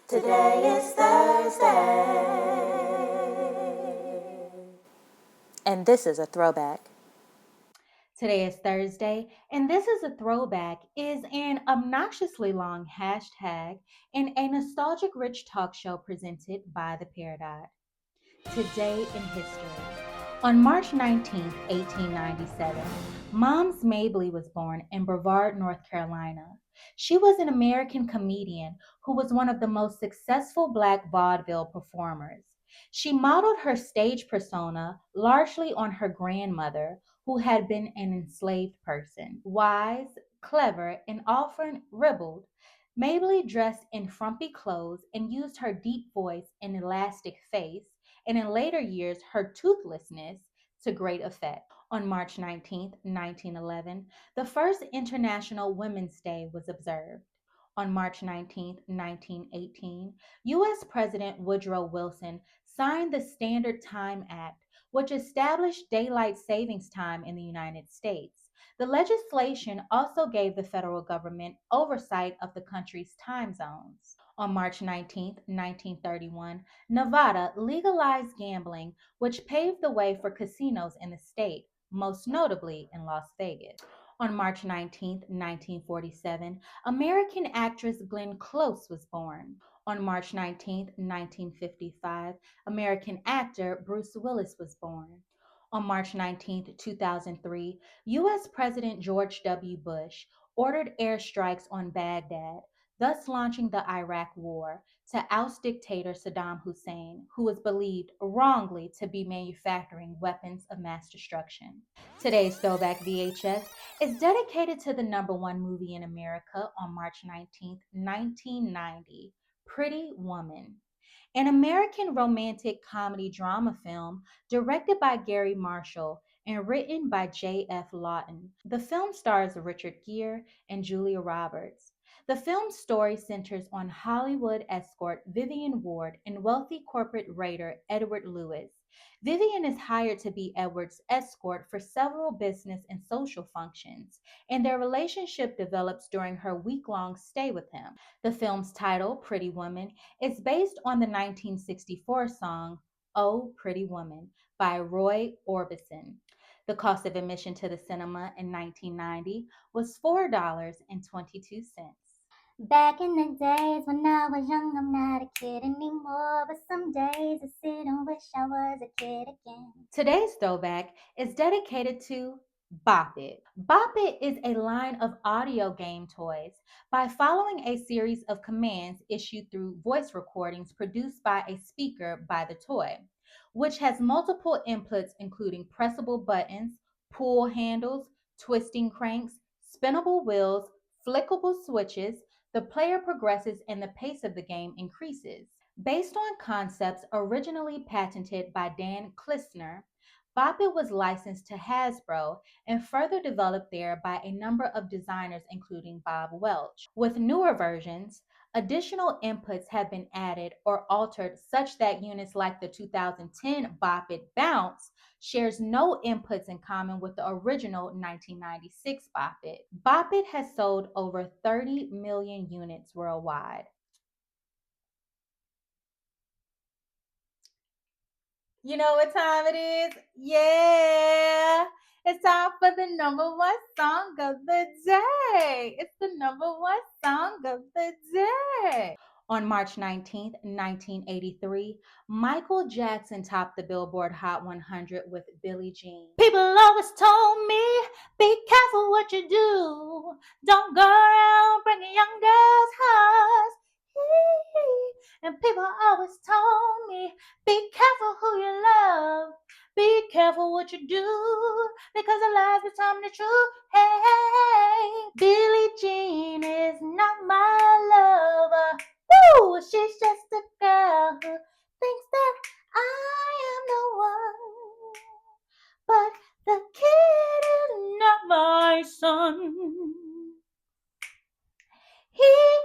Today is Thursday. And this is a throwback. Today is Thursday, and this is a throwback is an obnoxiously long hashtag and a nostalgic rich talk show presented by the Peridot. Today in history. On March 19th, 1897, Moms Mabley was born in Brevard, North Carolina. She was an American comedian who was one of the most successful black vaudeville performers. She modeled her stage persona largely on her grandmother, who had been an enslaved person. Wise, clever, and often ribald, Mabley dressed in frumpy clothes and used her deep voice and elastic face, and in later years her toothlessness, to great effect. On March 19th, 1911, the first International Women's Day was observed. On March 19th, 1918, U.S. President Woodrow Wilson signed the Standard Time Act, which established daylight savings time in the United States. The legislation also gave the federal government oversight of the country's time zones. On March 19th, 1931, Nevada legalized gambling, which paved the way for casinos in the state, most notably in Las Vegas. On March 19th, 1947, American actress Glenn Close was born. On March 19th, 1955, American actor Bruce Willis was born. On March 19th, 2003, U.S. President George W. Bush ordered airstrikes on Baghdad, thus launching the Iraq War, to oust dictator Saddam Hussein, who was believed wrongly to be manufacturing weapons of mass destruction. Today's Throwback VHS is dedicated to the number one movie in America on March 19th, 1990, Pretty Woman, an American romantic comedy drama film directed by Gary Marshall and written by J.F. Lawton. The film stars Richard Gere and Julia Roberts. The film's story centers on Hollywood escort Vivian Ward and wealthy corporate raider Edward Lewis. Vivian is hired to be Edward's escort for several business and social functions, and their relationship develops during her week-long stay with him. The film's title, Pretty Woman, is based on the 1964 song Oh Pretty Woman by Roy Orbison. The cost of admission to the cinema in 1990 was $4.22. Back in the days when I was young, I'm not a kid anymore. But some days I sit and wish I was a kid again. Today's throwback is dedicated to Bop It. Bop It is a line of audio game toys. By following a series of commands issued through voice recordings produced by a speaker by the toy, which has multiple inputs including pressable buttons, pull handles, twisting cranks, spinnable wheels, flickable switches, the player progresses and the pace of the game increases. Based on concepts originally patented by Dan Klissner, Bop It was licensed to Hasbro and further developed there by a number of designers including Bob Welch. With newer versions, additional inputs have been added or altered such that units like the 2010 Bop It Bounce shares no inputs in common with the original 1996 Bop It. Bop It has sold over 30 million units worldwide. You know what time it is? Yeah. It's time for the number one song of the day. It's the number one song of the day. On March 19th, 1983, Michael Jackson topped the Billboard Hot 100 with Billie Jean. People always told me, be careful what you do. Don't go around breaking young girls' hearts. And people always told me, be careful who you love. Be careful what you do, because the lies become the truth. Hey, Billie Jean is not my lover. Woo! She's just a girl who thinks that I am the one. But the kid is not my son. He,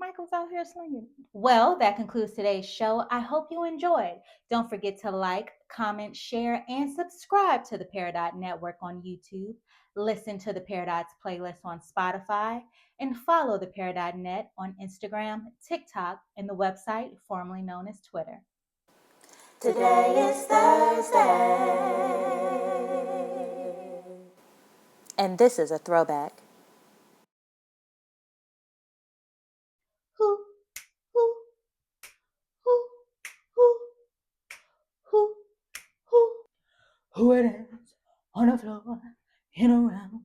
my like was out here slinging. Well, that concludes today's show. I hope you enjoyed. Don't forget to like, comment, share, and subscribe to the Peridot Network on YouTube. Listen to the Peridot's playlist on Spotify, and follow the Peridot.net on Instagram, TikTok, and the website formerly known as Twitter. Today is Thursday. And this is a throwback. Who, who, who, who, who it is on the floor and around